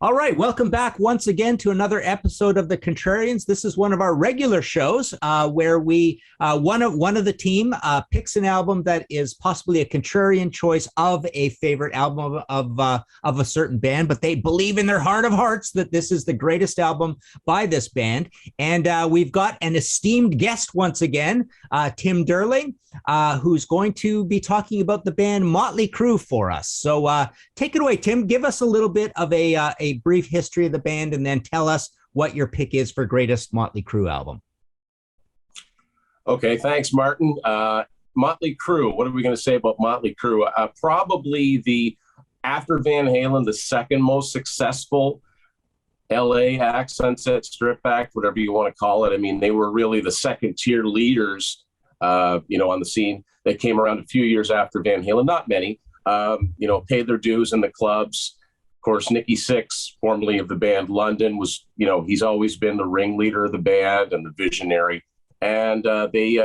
All right, welcome back once again to another episode of the Contrarians. This is one of our regular shows where we one of the team picks an album that is possibly a contrarian choice of a favorite album of a certain band, but they believe in their heart of hearts that this is the greatest album by this band. And we've got an esteemed guest once again, Tim Durling, who's going to be talking about the band Mötley Crüe for us. So take it away, Tim. Give us a little bit of a brief history of the band, and then tell us what your pick is for greatest Mötley Crüe album. Okay, thanks, Martin. Mötley Crüe, what are we going to say about Mötley Crüe? Probably after Van Halen, the second most successful LA act, Sunset Strip act, whatever you want to call it. I mean, they were really the second tier leaders, on the scene. They came around a few years after Van Halen, not many, paid their dues in the clubs. Of course, Nikki Sixx, formerly of the band London, was, he's always been the ringleader of the band and the visionary. And they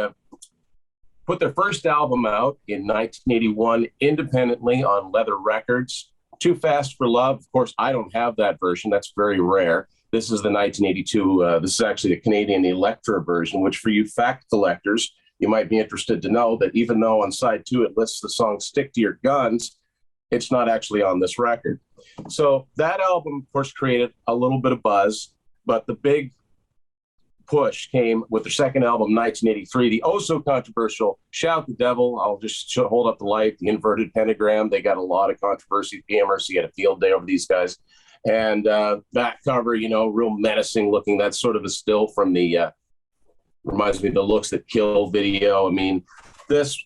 put their first album out in 1981 independently on Leather Records, Too Fast for Love. Of course, I don't have that version. That's very rare. This is the 1982. This is actually the Canadian Electra version, which for you fact collectors, you might be interested to know that even though on side 2 it lists the song Stick to Your Guns, it's not actually on this record. So that album, of course, created a little bit of buzz, but the big push came with their second album, 1983, the oh-so-controversial Shout the Devil. I'll just hold up the light, the inverted pentagram. They got a lot of controversy. PMRC had a field day over these guys. And that cover, real menacing looking. That's sort of a still from the, reminds me of the Looks That Kill video. I mean, this...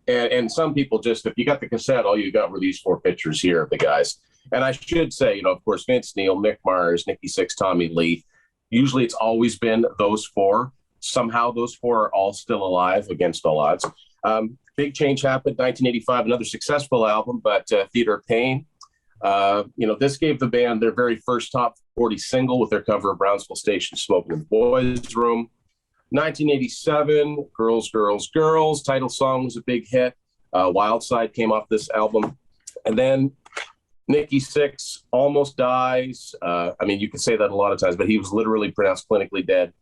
And some people just, if you got the cassette, all you got were these 4 pictures here of the guys. And I should say, of course, Vince Neil, Mick Mars, Nikki Sixx, Tommy Lee. Usually it's always been those 4. Somehow those 4 are all still alive against all odds. Big change happened, 1985, another successful album, but Theater of Pain. This gave the band their very first top 40 single with their cover of Brownsville Station, Smoking in the Boys' Room. 1987, Girls, Girls, Girls, title song was a big hit. Wild Side came off this album. And then Nikki Sixx almost dies. You can say that a lot of times, but he was literally pronounced clinically dead.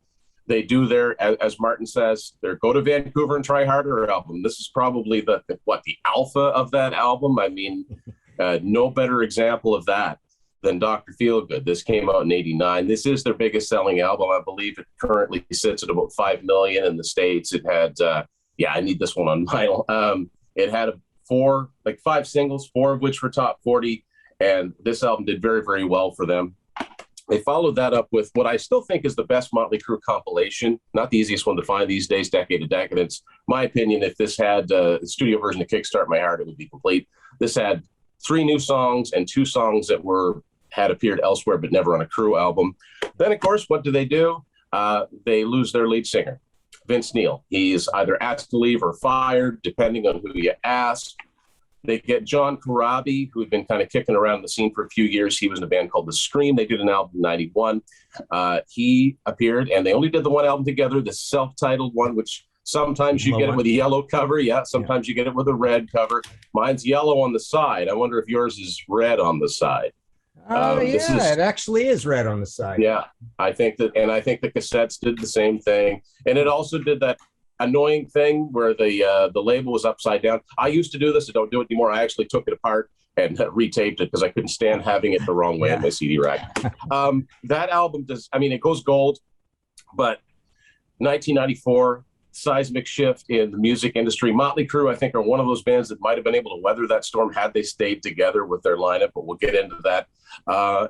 They do their, as Martin says, their Go to Vancouver and Try Harder album. This is probably the alpha of that album. No better example of that than Dr. Feelgood. This came out in 89. This is their biggest selling album. I believe it currently sits at about 5 million in the States. It had, I need this one on vinyl. It had 5 singles, 4 of which were top 40. And this album did very, very well for them. They followed that up with what I still think is the best Mötley Crüe compilation. Not the easiest one to find these days, Decade of Decadence. My opinion, if this had a studio version of Kickstart My Heart, it would be complete. This had 3 new songs and 2 songs that had appeared elsewhere, but never on a Crüe album. Then, of course, what do? They lose their lead singer, Vince Neil. He's either asked to leave or fired, depending on who you ask. They get John Corabi, who had been kind of kicking around the scene for a few years. He was in a band called The Scream. They did an album in 91. He appeared, and they only did the one album together, the self-titled one, which sometimes you get it with a yellow cover. Yeah, sometimes you get it with a red cover. Mine's yellow on the side. I wonder if yours is red on the side. It actually is red on the side. Yeah, I think the cassettes did the same thing, and it also did that annoying thing where the label was upside down. I used to do this. I don't do it anymore. I actually took it apart and retaped it because I couldn't stand having it the wrong way in my CD rack. That album it goes gold, but 1994. Seismic shift in the music industry. Mötley Crüe, I think, are one of those bands that might have been able to weather that storm had they stayed together with their lineup, but we'll get into that.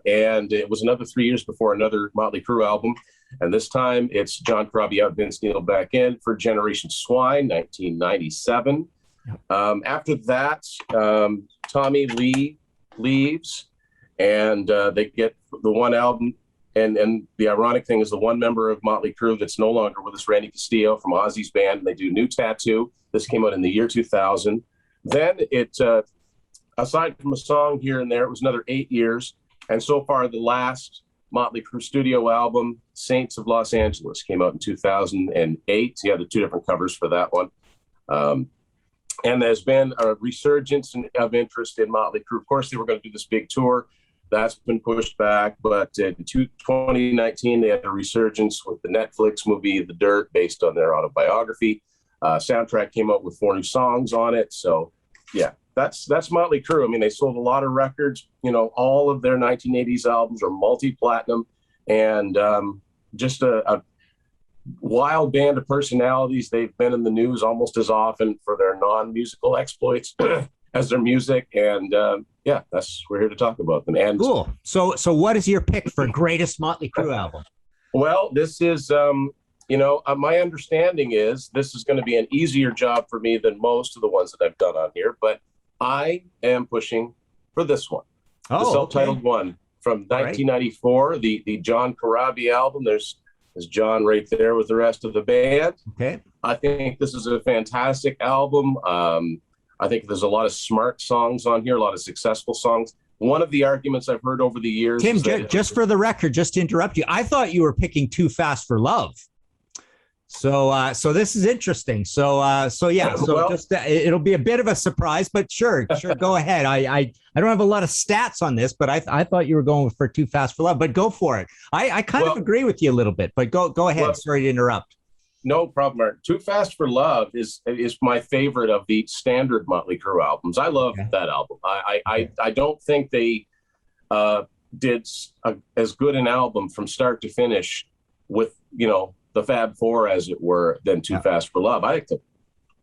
And it was another 3 years before another Mötley Crüe album. And this time it's John Corabi out, Vince Neil back in for Generation Swine, 1997. After that, Tommy Lee leaves, and they get the one album. And the ironic thing is the one member of Mötley Crüe that's no longer with us, Randy Castillo from Ozzy's band. They do New Tattoo. This came out in the year 2000. Then it, aside from a song here and there, it was another 8 years. And so far, the last Mötley Crüe studio album, Saints of Los Angeles, came out in 2008. You had the 2 different covers for that one. And there's been a resurgence of interest in Mötley Crüe. Of course, they were going to do this big tour. that's been pushed back. But in 2019, they had a resurgence with the Netflix movie The Dirt, based on their autobiography. Soundtrack came out with 4 new songs on it. So, yeah, that's Motley Crüe. I mean, they sold a lot of records. You know, all of their 1980s albums are multi-platinum, and just a wild band of personalities. They've been in the news almost as often for their non-musical exploits as their music. And yeah, we're here to talk about them. And cool. So what is your pick for greatest Motley Crüe album? Well, this is, my understanding is this is going to be an easier job for me than most of the ones that I've done on here, but I am pushing for this one. The self-titled one from 1994, the John Corabi album. There's John right there with the rest of the band. Okay. I think this is a fantastic album. I think there's a lot of smart songs on here, a lot of successful songs. One of the arguments I've heard over the years, Tim, just for the record, just to interrupt you, I thought you were picking Too Fast for Love. So this is interesting. So it'll be a bit of a surprise, but sure, go ahead. I don't have a lot of stats on this, but I thought you were going for Too Fast for Love, but go for it. I kind of agree with you a little bit, but go ahead. Well, sorry to interrupt. No problem, Martin. Too Fast for Love is my favorite of the standard Motley Crüe albums. I love that album. I don't think they did as good an album from start to finish with, the Fab Four, as it were, than Too Fast for Love. I think it's a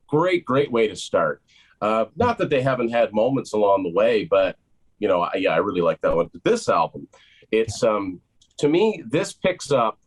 great way to start. Not that they haven't had moments along the way, but, I really like that one. But this album, it's, to me, this picks up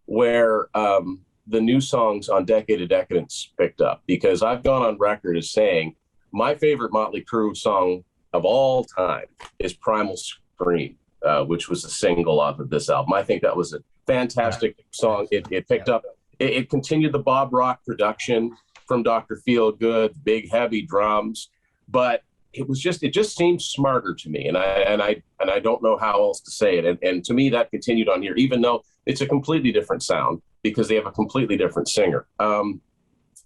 where the new songs on Decade of Decadence picked up, because I've gone on record as saying my favorite Motley Crüe song of all time is Primal Scream, which was a single off of this album. I think that was a fantastic song. It picked up, it continued the Bob Rock production from Dr. Feelgood, big heavy drums, but it just seemed smarter to me, and I don't know how else to say it. And to me, that continued on here, even though it's a completely different sound because they have a completely different singer.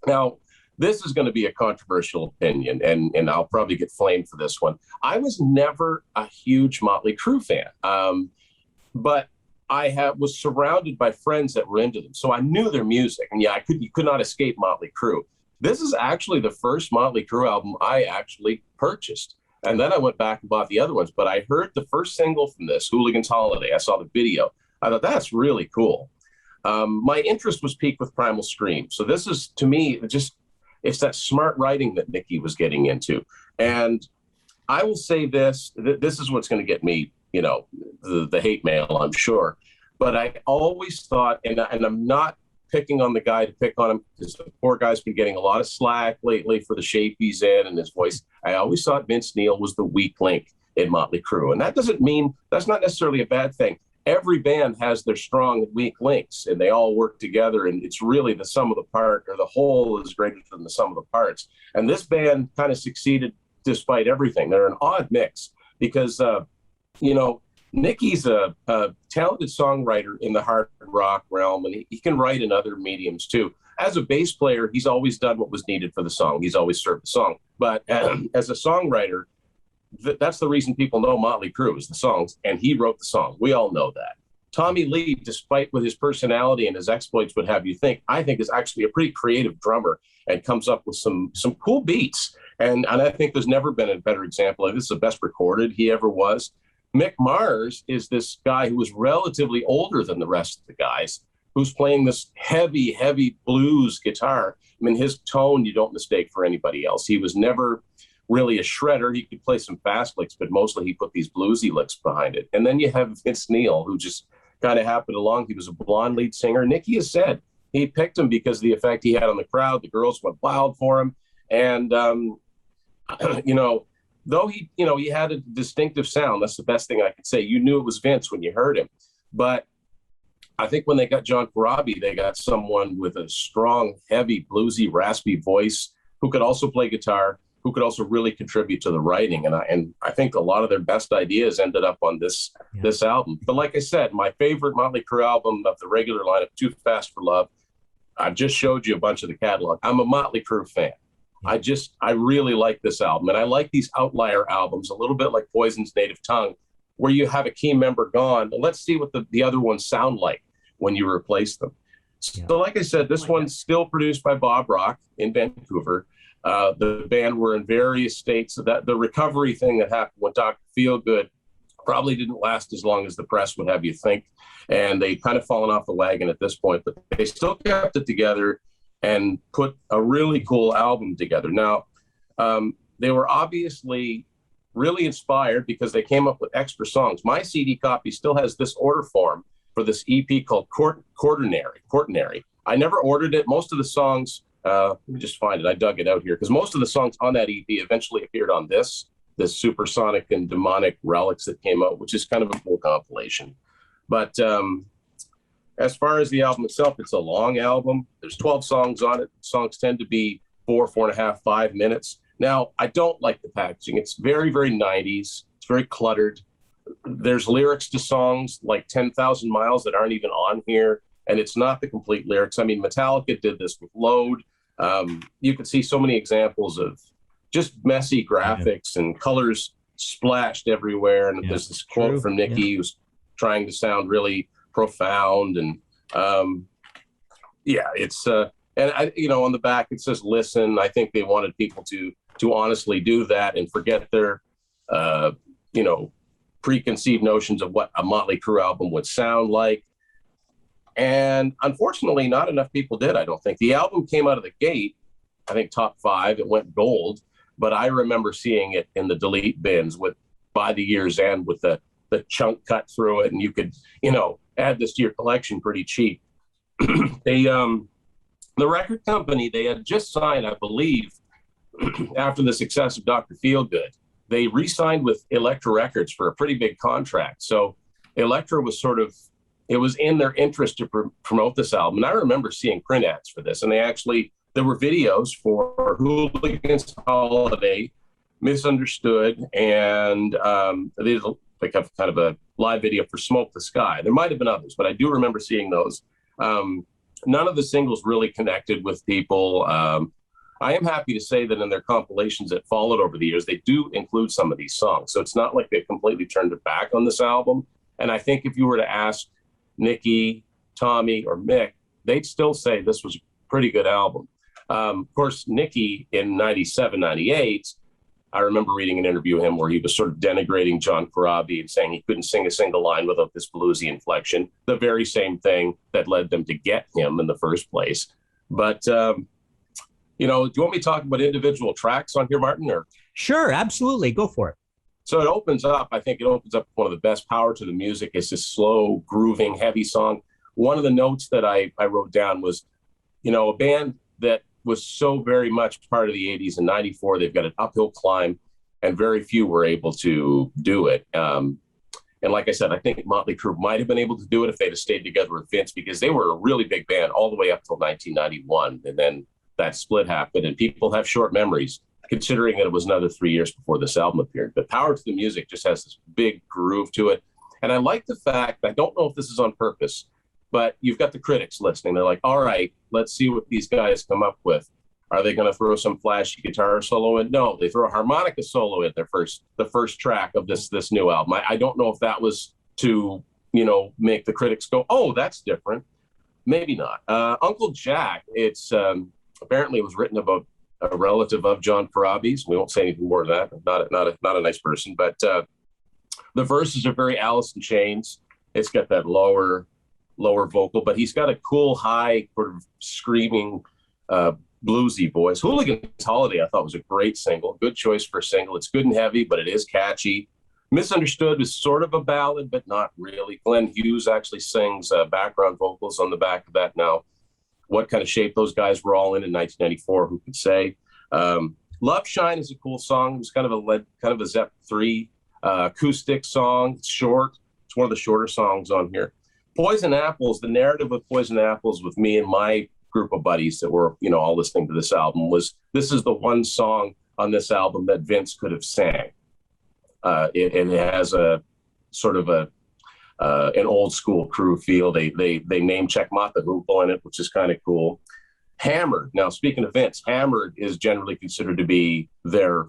Now, this is going to be a controversial opinion, and I'll probably get flamed for this one. I was never a huge Motley Crüe fan, but I was surrounded by friends that were into them, so I knew their music. And yeah, you could not escape Motley Crüe. This is actually the first Motley Crüe album I actually purchased. And then I went back and bought the other ones. But I heard the first single from this, Hooligan's Holiday. I saw the video. I thought, that's really cool. My interest was piqued with Primal Scream. So this is, to me, it's that smart writing that Nicky was getting into. And I will say this is what's going to get me, the hate mail, I'm sure. But I always thought, and I'm not picking on the guy to pick on him, because the poor guy's been getting a lot of slack lately for the shape he's in and his voice. I always thought Vince Neil was the weak link in Motley Crüe. And that doesn't mean, that's not necessarily a bad thing. Every band has their strong and weak links, and they all work together, and it's really the sum of the part, or the whole is greater than the sum of the parts. And this band kind of succeeded despite everything. They're an odd mix because, Nicky's a talented songwriter in the hard rock realm, and he can write in other mediums too. As a bass player, he's always done what was needed for the song. He's always served the song. But as a songwriter, that's the reason people know Motley Crüe is the songs, and he wrote the song. We all know that. Tommy Lee, despite what his personality and his exploits would have you think, I think is actually a pretty creative drummer and comes up with some cool beats. And I think there's never been a better example. This is the best recorded he ever was. Mick Mars is this guy who was relatively older than the rest of the guys, who's playing this heavy, heavy blues guitar. I mean, his tone you don't mistake for anybody else. He was never really a shredder. He could play some fast licks, but mostly he put these bluesy licks behind it. And then you have Vince Neil, who just kind of happened along. He was a blonde lead singer. Nicky has said he picked him because of the effect he had on the crowd. The girls went wild for him. And, though he had a distinctive sound, that's the best thing I could say. You knew it was Vince when you heard him. But I think when they got John Corabi, they got someone with a strong, heavy, bluesy, raspy voice who could also play guitar, who could also really contribute to the writing. And I think a lot of their best ideas ended up on this album. But like I said, my favorite Motley Crüe album of the regular lineup, Too Fast for Love, I just showed you a bunch of the catalog. I'm a Motley Crüe fan. I really like this album. And I like these outlier albums, a little bit like Poison's Native Tongue, where you have a key member gone. Let's see what the other ones sound like when you replace them. So like I said, this one's still produced by Bob Rock in Vancouver. The band were in various states. So that the recovery thing that happened with Dr. Feelgood probably didn't last as long as the press would have you think. And they kind of fallen off the wagon at this point, but they still kept it together and put a really cool album together. Now, they were obviously really inspired because they came up with extra songs. My CD copy still has this order form for this EP called Quaternary. I never ordered it. Most of the songs, let me just find it. I dug it out here because most of the songs on that EP eventually appeared on this Supersonic and Demonic Relics that came out, which is kind of a cool compilation. But as far as the album itself, it's a long album. There's 12 songs on it. Songs tend to be 4.5, 5 minutes. Now, I don't like the packaging. It's very, very 90s. It's very cluttered. There's lyrics to songs like 10,000 Miles that aren't even on here, and it's not the complete lyrics. I mean, Metallica did this with Load. You can see so many examples of just messy graphics and colors splashed everywhere. And there's this quote from Nicky who's trying to sound really profound. And it's and I, on the back it says listen. I think they wanted people to honestly do that and forget their preconceived notions of what a Motley Crüe album would sound like. And unfortunately, not enough people did, I don't think. The album came out of the gate, I think top 5. It went gold. But I remember seeing it in the delete bins by the year's end with the chunk cut through it, and you could, add this to your collection pretty cheap. The record company, they had just signed, I believe, after the success of Dr. Feelgood, they re-signed with Elektra Records for a pretty big contract. So Elektra was it was in their interest to promote this album. And I remember seeing print ads for this, and there were videos for Hooligans Holiday, Misunderstood, and they did have kind of a live video for Smoke the Sky. There might have been others, but I do remember seeing those. None of the singles really connected with people. I am happy to say that in their compilations that followed over the years, they do include some of these songs. So it's not like they completely turned it back on this album. And I think if you were to ask Nicky, Tommy, or Mick, they'd still say this was a pretty good album. Of course, Nicky in 97, 98, I remember reading an interview with him where he was sort of denigrating John Corabi and saying he couldn't sing a single line without this bluesy inflection, the very same thing that led them to get him in the first place. But, do you want me to talk about individual tracks on here, Martin? Or? Sure, absolutely. Go for it. So I think it opens up one of the best power to the music. It's this slow, grooving, heavy song. One of the notes that I wrote down was, a band that was so very much part of the 80s. In 94, they've got an uphill climb, and very few were able to do it. And like I said, I think Motley Crüe might have been able to do it if they'd have stayed together with Vince, because they were a really big band all the way up till 1991. And then that split happened, and people have short memories, considering that it was another 3 years before this album appeared. But Power to the Music just has this big groove to it. And I like the fact, I don't know if this is on purpose, but you've got the critics listening. They're like, all right, let's see what these guys come up with. Are they going to throw some flashy guitar solo in? No, they throw a harmonica solo in the first track of this new album. I don't know if that was to, make the critics go, oh, that's different. Maybe not. Uncle Jack, it's apparently it was written about a relative of John Corabi's. We won't say anything more than that. Not a nice person, but the verses are very Alice in Chains. It's got that lower vocal, but he's got a cool high sort of screaming bluesy voice. Hooligans Holiday I thought was a great single. Good choice for a single. It's good and heavy, but it is catchy. Misunderstood is sort of a ballad, but not really. Glenn Hughes actually sings background vocals on the back of that. Now, what kind of shape those guys were all in 1994, who could say? Love Shine is a cool song. It was kind of a Zepp 3 acoustic song. It's short. It's one of the shorter songs on here. Poison Apples, the narrative of Poison Apples with me and my group of buddies that were, all listening to this album was, this is the one song on this album that Vince could have sang. It has a sort of an old school Crüe feel. They name check Mott the Hoople in it, which is kind of cool. Hammered. Now, speaking of Vince, Hammered is generally considered to be their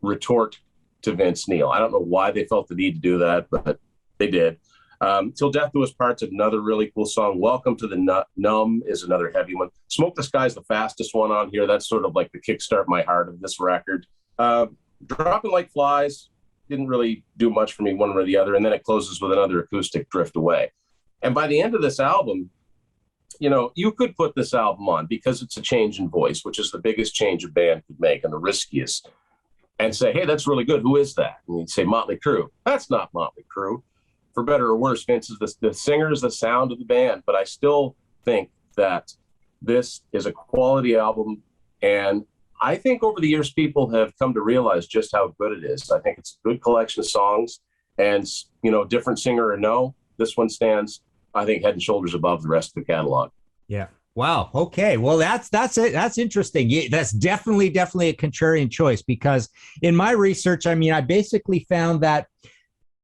retort to Vince Neil. I don't know why they felt the need to do that, but they did. Till Death Do Us Part's another really cool song. Welcome to the Numb is another heavy one. Smoke the Sky's the fastest one on here. That's sort of like the kickstart my heart of this record. Dropping Like Flies didn't really do much for me one way or the other. And then it closes with another acoustic, Drift Away. And by the end of this album, you know, you could put this album on because it's a change in voice, which is the biggest change a band could make and the riskiest, and say, hey, that's really good. Who is that? And you'd say Motley Crüe. That's not Motley Crüe. For better or worse, Vince is the singer is the sound of the band. But I still think that this is a quality album. And I think over the years, people have come to realize just how good it is. I think it's a good collection of songs. And, you know, different singer or no, this one stands, I think, head and shoulders above the rest of the catalog. Yeah. Wow. Okay. Well, that's it. That's interesting. That's definitely a contrarian choice, because in my research, I mean, I basically found that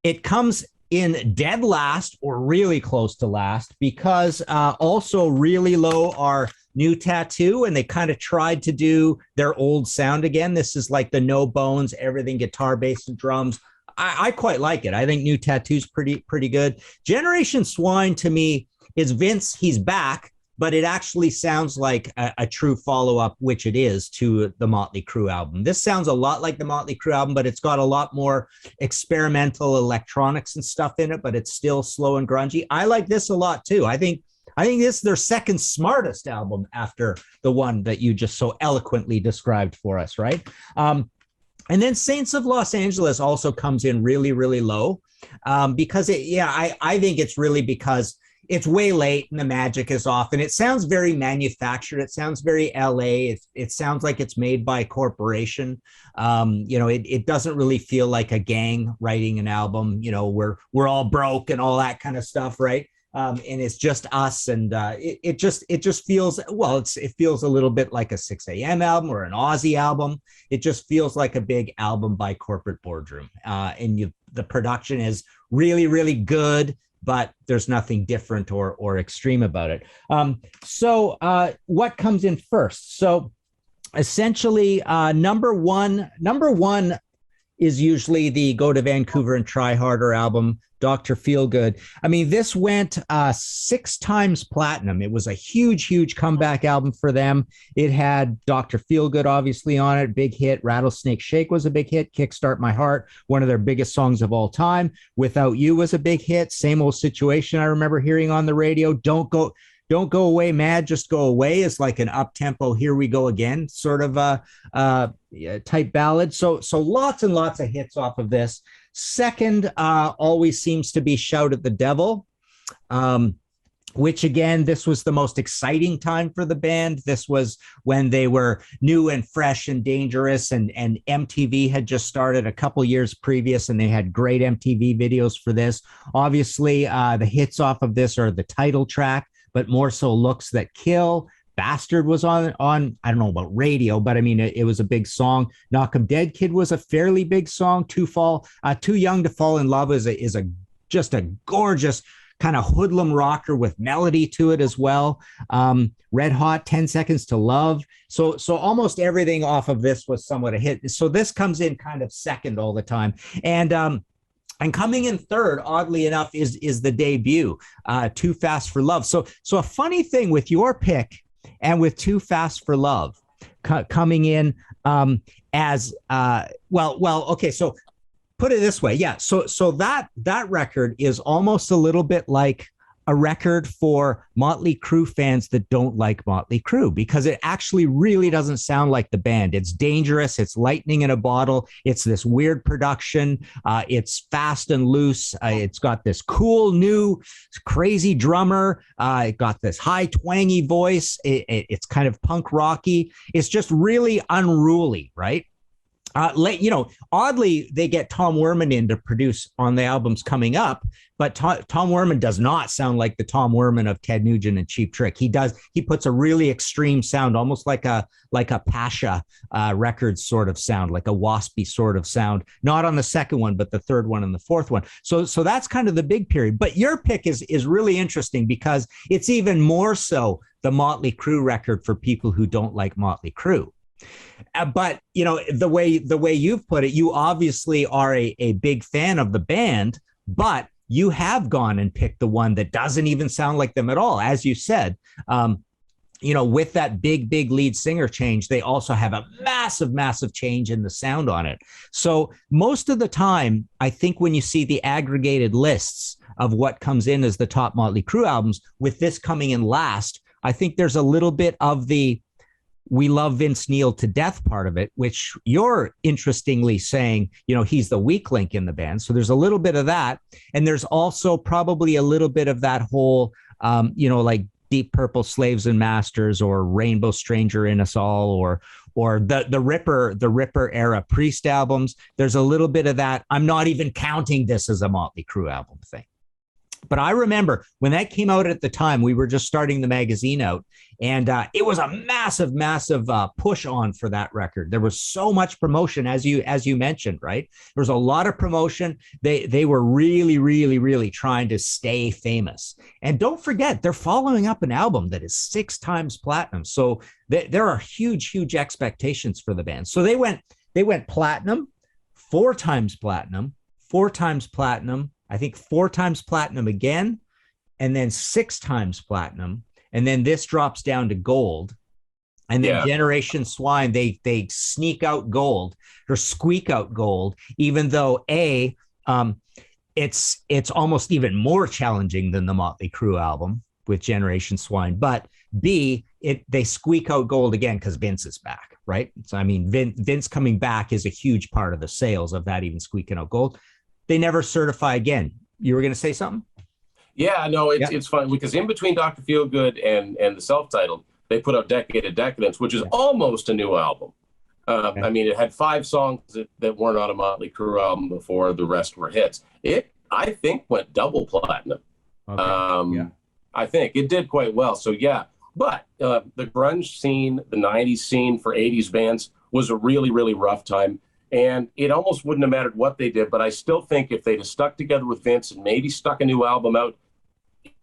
it comes in dead last or really close to last, because also really low are New Tattoo, and they kind of tried to do their old sound again. This is like the no bones, everything guitar, bass, and drums. I quite like it. I think New Tattoo's pretty good. Generation Swine to me is Vince. He's back, but it actually sounds like a true follow-up, which it is, to the Mötley Crüe album. This sounds a lot like the Mötley Crüe album, but it's got a lot more experimental electronics and stuff in it, but it's still slow and grungy. I like this a lot too. I think this is their second smartest album after the one that you just so eloquently described for us, right? And then Saints of Los Angeles also comes in really, really low, because I think it's really because it's way late and the magic is off, and it sounds very manufactured. It sounds very LA. It sounds like it's made by a corporation. It doesn't really feel like a gang writing an album. You know, we're all broke and all that kind of stuff, right? And it's just us, and it just feels, well, it feels a little bit like a 6 a.m. album or an Aussie album. It just feels like a big album by corporate boardroom, and the production is really, really good, but there's nothing different or extreme about it. So what comes in first? So essentially, number one is usually the Go to Vancouver and Try Harder album, Dr. Feelgood. I mean, this went 6 times platinum. It was a huge comeback album for them. It had Dr. Feelgood obviously on it, big hit. Rattlesnake Shake was a big hit. Kickstart My Heart, one of their biggest songs of all time. Without You was a big hit. Same Old Situation, I remember hearing on the radio. Don't Go Away Mad, Just Go Away is like an up-tempo Here We Go Again sort of type ballad. So lots and lots of hits off of this. Second always seems to be Shout at the Devil, which again, this was the most exciting time for the band. This was when they were new and fresh and dangerous, and MTV had just started a couple years previous, and they had great MTV videos for this. Obviously, the hits off of this are the title track, but more so Looks That Kill. Bastard was on I don't know about radio, but I mean, it was a big song. Knock 'Em Dead Kid was a fairly big song. Too Young to Fall in Love is just a gorgeous kind of hoodlum rocker with melody to it as well. Red Hot, 10 Seconds to Love. So almost everything off of this was somewhat a hit. So this comes in kind of second all the time. And coming in third, oddly enough, is the debut, Too Fast for Love. So a funny thing with your pick and with Too Fast for Love coming in as okay. So put it this way, yeah. So that record is almost a little bit like a record for Mötley Crüe fans that don't like Mötley Crüe, because it actually really doesn't sound like the band. It's dangerous. It's lightning in a bottle. It's this weird production. It's fast and loose. It's got this cool new crazy drummer. It got this high twangy voice. It's kind of punk rocky. It's just really unruly, right? Oddly, they get Tom Werman in to produce on the albums coming up, but Tom Werman does not sound like the Tom Werman of Ted Nugent and Cheap Trick. He puts a really extreme sound, almost like a Pasha Records sort of sound, like a waspy sort of sound. Not on the second one, but the third one and the fourth one. So that's kind of the big period. But your pick is really interesting because it's even more so the Mötley Crüe record for people who don't like Mötley Crüe. But the way you've put it, you obviously are a big fan of the band, but you have gone and picked the one that doesn't even sound like them at all. As you said, with that big lead singer change, they also have a massive change in the sound on it. So most of the time, I think when you see the aggregated lists of what comes in as the top Motley Crüe albums, with this coming in last, I think there's a little bit of the "we love Vince Neil to death" part of it, which you're interestingly saying, he's the weak link in the band. So there's a little bit of that. And there's also probably a little bit of that whole, like Deep Purple Slaves and Masters, or Rainbow Stranger in Us All, or the Ripper era Priest albums. There's a little bit of that. I'm not even counting this as a Motley Crüe album thing. But I remember when that came out at the time, we were just starting the magazine out, and it was a massive push on for that record. There was so much promotion, as you mentioned, right? There was a lot of promotion. They were really trying to stay famous. And don't forget, they're following up an album that is 6 times platinum. So there are huge expectations for the band. So they went platinum, 4 times platinum, 4 times platinum, I think 4 times platinum again, and then 6 times platinum. And then this drops down to gold. And then Generation Swine, they sneak out gold, or squeak out gold, even though it's almost even more challenging than the Motley Crüe album with Generation Swine. But B, they squeak out gold again because Vince is back, right? So I mean, Vince coming back is a huge part of the sales of that, even squeaking out gold. They never certify again. You were going to say something? Yeah, no, it's fun because in between Dr. Feelgood and the self-titled, they put out Decade of Decadence, which is almost a new album. I mean, it had 5 songs that weren't on a Motley Crüe album before. The rest were hits. It, I think, went double platinum. Okay. I think it did quite well. So yeah, but the grunge scene, the 90s scene for 80s bands was a really rough time. And it almost wouldn't have mattered what they did, but I still think if they'd have stuck together with Vince and maybe stuck a new album out,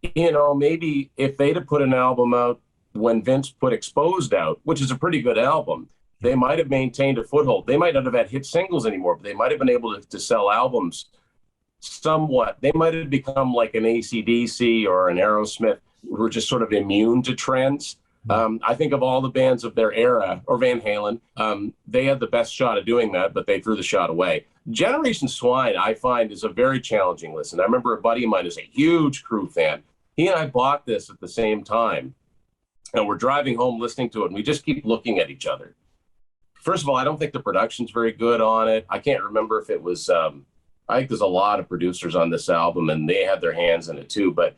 maybe if they'd have put an album out when Vince put Exposed out, which is a pretty good album, they might have maintained a foothold. They might not have had hit singles anymore, but they might have been able to sell albums somewhat. They might have become like an AC/DC or an Aerosmith, who were just sort of immune to trends. I think of all the bands of their era, or Van Halen, they had the best shot of doing that, but they threw the shot away. Generation Swine, I find, is a very challenging listen. I remember a buddy of mine who's a huge Crüe fan. He and I bought this at the same time, and we're driving home listening to it, and we just keep looking at each other. First of all, I don't think the production's very good on it. I can't remember if it was, I think there's a lot of producers on this album, and they had their hands in it too, but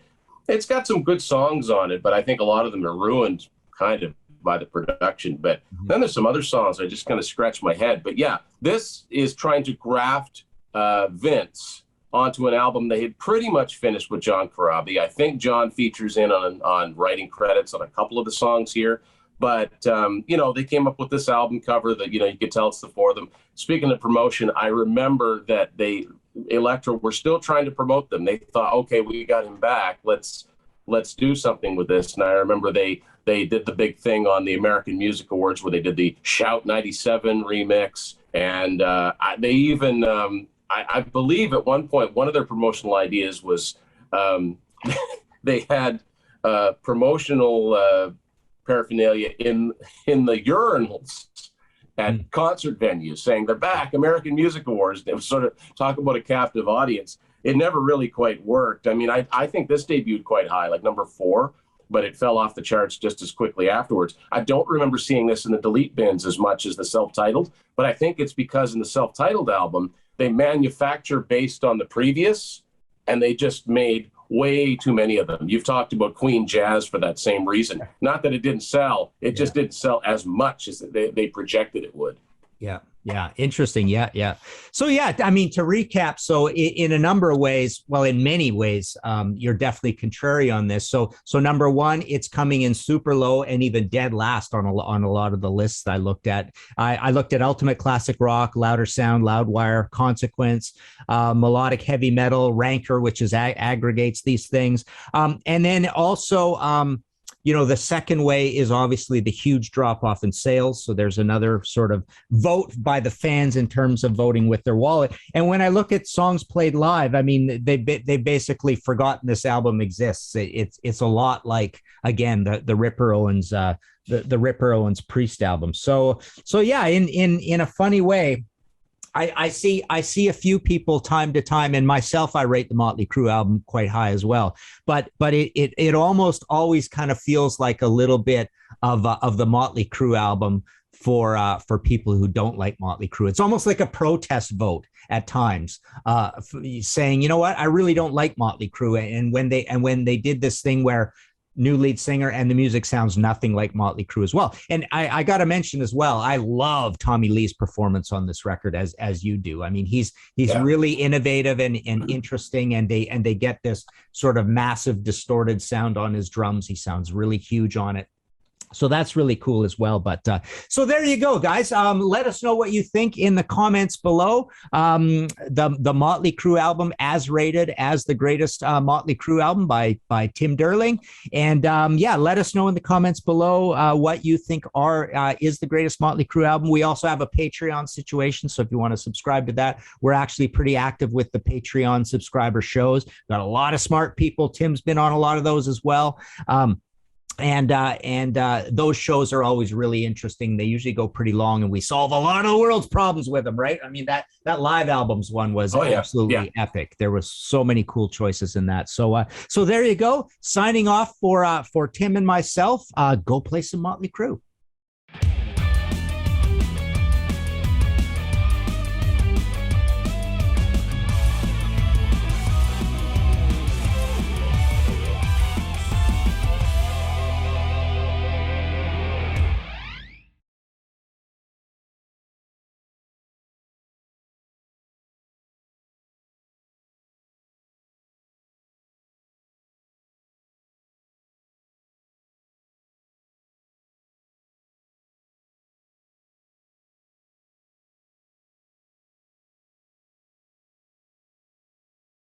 it's got some good songs on it, but I think a lot of them are ruined kind of by the production. But then there's some other songs I just kind of scratch my head. But yeah, this is trying to graft Vince onto an album they had pretty much finished with John Corabi. I think John features in on writing credits on a couple of the songs here. But, they came up with this album cover that, you could tell it's the 4 of them. Speaking of promotion, I remember that Elektra were still trying to promote them. They thought, okay, we got him back. Let's do something with this. And I remember they did the big thing on the American Music Awards where they did the Shout 97 remix. And they even, I believe at one point, one of their promotional ideas was they had promotional paraphernalia in the urinals at concert venues saying they're back, American Music Awards. They would sort of talk about a captive audience. It never really quite worked. I mean, I think this debuted quite high, like number 4, but it fell off the charts just as quickly afterwards. I don't remember seeing this in the delete bins as much as the self-titled, but I think it's because in the self-titled album, they manufacture based on the previous, and they just made way too many of them. You've talked about Queen Jazz for that same reason. Not that it didn't sell, it just didn't sell as much as they projected it would. Yeah. Interesting. Yeah. So, I mean, to recap, so in a number of ways, well, in many ways, you're definitely contrary on this. So number 1, it's coming in super low and even dead last on a lot of the lists I looked at. I looked at Ultimate Classic Rock, Louder Sound, Loudwire, Consequence, Melodic Heavy Metal, Rancor, which is aggregates these things. And then also, the second way is obviously the huge drop off in sales. So there's another sort of vote by the fans in terms of voting with their wallet. And when I look at songs played live, I mean, they basically forgotten this album exists. It's a lot like, again, the Ripper Owens the Ripper Owens Priest album. So yeah, in a funny way, I see a few people time to time, and myself, I rate the Mötley Crüe album quite high as well. But it almost always kind of feels like a little bit of the Mötley Crüe album for people who don't like Mötley Crüe. It's almost like a protest vote at times, saying, you know what, I really don't like Mötley Crüe. And when they did this thing where new lead singer and the music sounds nothing like Mötley Crüe as well. And I got to mention as well, I love Tommy Lee's performance on this record as you do. I mean, he's really innovative and interesting, and they get this sort of massive distorted sound on his drums. He sounds really huge on it. So that's really cool as well. But so there you go, guys. Let us know what you think in the comments below. The Mötley Crüe album as rated as the greatest Mötley Crüe album by Tim Durling. And let us know in the comments below what you think is the greatest Mötley Crüe album. We also have a Patreon situation. So if you want to subscribe to that, we're actually pretty active with the Patreon subscriber shows. Got a lot of smart people. Tim's been on a lot of those as well. And those shows are always really interesting. They usually go pretty long, and we solve a lot of the world's problems with them, right? I mean, that live albums one was absolutely epic. There was so many cool choices in that. So there you go. Signing off for Tim and myself. Go play some Mötley Crüe.